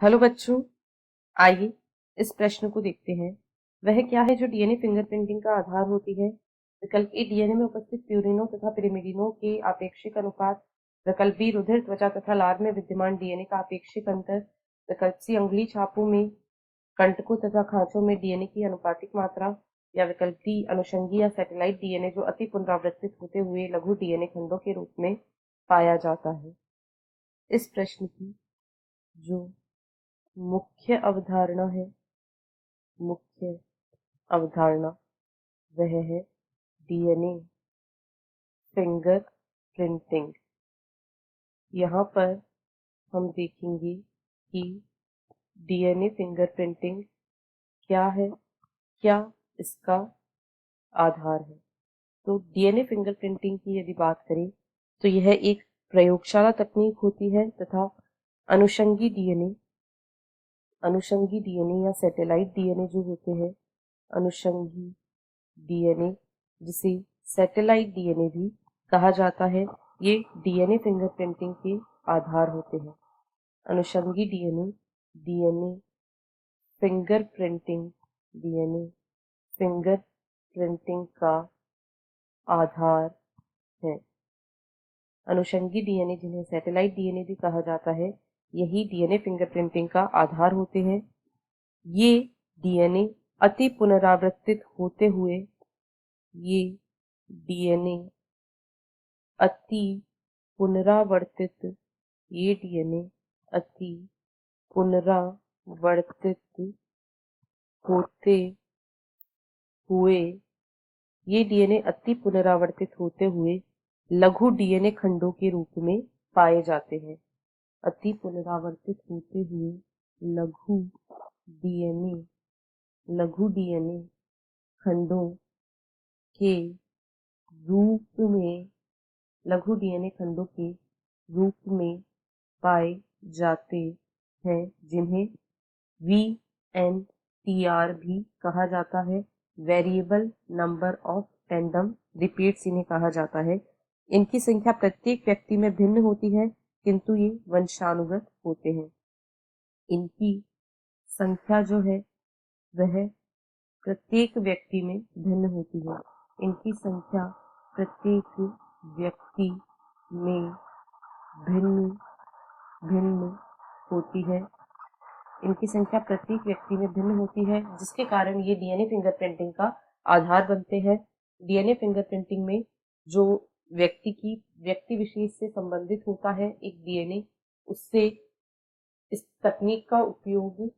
Hello बच्चों, आइए इस प्रश्न को देखते हैं। वह क्या है जो डीएनए फिंगरप्रिंटिंग का आधार होती है? विकल्प ए डीएनए में उपस्थित प्यूरिनों तथा पिरिमिडिनों के आपेक्षिक अनुपात। विकल्प बी रुधिर, त्वचा तथा लार में विद्यमान डीएनए का आपेक्षिक अंतर। विकल्प सी अंगुली छापों में कंटकों तथा खांचों में डीएनए की अनुपातिक मात्रा। या विकल्प डी अनुषंगी या सैटेलाइट डीएनए जो अति पुनरावृत्तित होते हुए लघु डीएनए खंडों के रूप में पाया जाता है। इस प्रश्न की जो मुख्य अवधारणा है, मुख्य अवधारणा वह है डीएनए फिंगर प्रिंटिंग। यहाँ पर हम देखेंगे कि डीएनए फिंगर प्रिंटिंग क्या है, क्या इसका आधार है। तो डीएनए फिंगर प्रिंटिंग की यदि बात करें तो यह एक प्रयोगशाला तकनीक होती है तथा अनुषंगी डीएनए या सैटेलाइट डीएनए जो होते हैं, अनुषंगी डीएनए जिसे सैटेलाइट डीएनए भी कहा जाता है, ये डीएनए फिंगरप्रिंटिंग के आधार होते हैं। अनुषंगी डीएनए फिंगरप्रिंटिंग का आधार है। अनुषंगी डीएनए जिन्हें सैटेलाइट डीएनए भी कहा जाता है, यही डीएनए फिंगरप्रिंटिंग का आधार होते हैं। ये डीएनए अति पुनरावृत्तित होते हुए ये डीएनए अति पुनरावर्तित ये डीएनए अति पुनरावर्तित होते हुए ये डीएनए अति पुनरावर्तित होते हुए लघु डीएनए खंडों के रूप में पाए जाते हैं। अति पुनरावर्तित होते हुए लघु डीएनए खंडों के रूप में लघु डीएनए खंडों के रूप में पाए जाते हैं, जिन्हें VNTR भी कहा जाता है। Variable number of tandem repeats इन्हें कहा जाता है। इनकी संख्या प्रत्येक व्यक्ति में भिन्न होती है, किंतु ये वंशानुगत होते हैं। इनकी संख्या जो है वह प्रत्येक व्यक्ति में भिन्न होती है। इनकी संख्या प्रत्येक व्यक्ति में भिन्न भिन्न होती है। इनकी संख्या प्रत्येक व्यक्ति में भिन्न होती है, जिसके कारण ये डीएनए फिंगरप्रिंटिंग का आधार बनते हैं। डीएनए फिंगरप्रिंटिंग में जो व्यक्ति विशेष से संबंधित होता है एक डीएनए, उससे इस तकनीक का उपयोग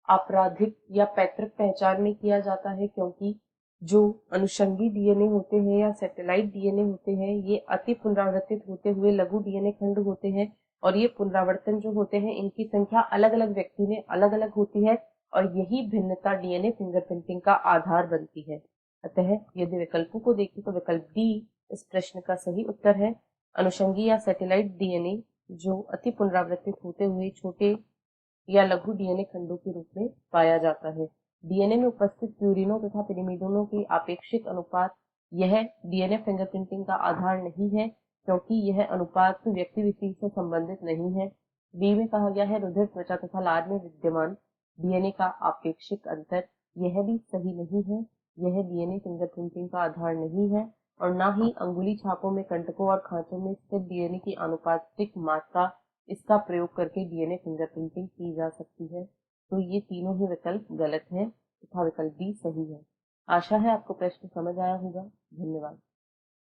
आपराधिक या पैतृक पहचान में किया जाता है, क्योंकि जो अनुषंगी डीएनए होते हैं या सैटेलाइट डीएनए होते हैं, ये अति पुनरावर्तित होते हुए लघु डीएनए खंड होते हैं और ये पुनरावर्तन जो होते हैं इनकी संख्या अलग अलग व्यक्ति में अलग अलग होती है और यही भिन्नता डीएनए फिंगरप्रिंटिंग का आधार बनती है। अतः यदि विकल्पों को देखें तो विकल्प डी इस प्रश्न का सही उत्तर है। अनुषंगी या सैटेलाइट डीएनए जो अति पुनरावर्तित होते हुए छोटे या लघु डीएनए खंडों के रूप में पाया जाता है। डीएनए में उपस्थित प्यूरिनों तथा पिरिमिडोनों के आपेक्षिक अनुपात यह डीएनए फिंगरप्रिंटिंग का आधार नहीं है, क्योंकि यह अनुपात व्यक्ति विशेष से संबंधित नहीं है। बी में कहा गया है रुधिर, त्वचा तथा लार में विद्यमान डीएनए का आपेक्षिक अंतर, यह भी सही नहीं है। यह डीएनए फिंगरप्रिंटिंग का आधार नहीं है और न ही अंगुली छापों में कंटकों और खांचों में स्थित डीएनए की आनुपातिक मात्रा, इसका प्रयोग करके डीएनए फिंगरप्रिंटिंग की जा सकती है। तो ये तीनों ही विकल्प गलत हैं तथा विकल्प बी सही है। आशा है आपको प्रश्न समझ आया होगा। धन्यवाद।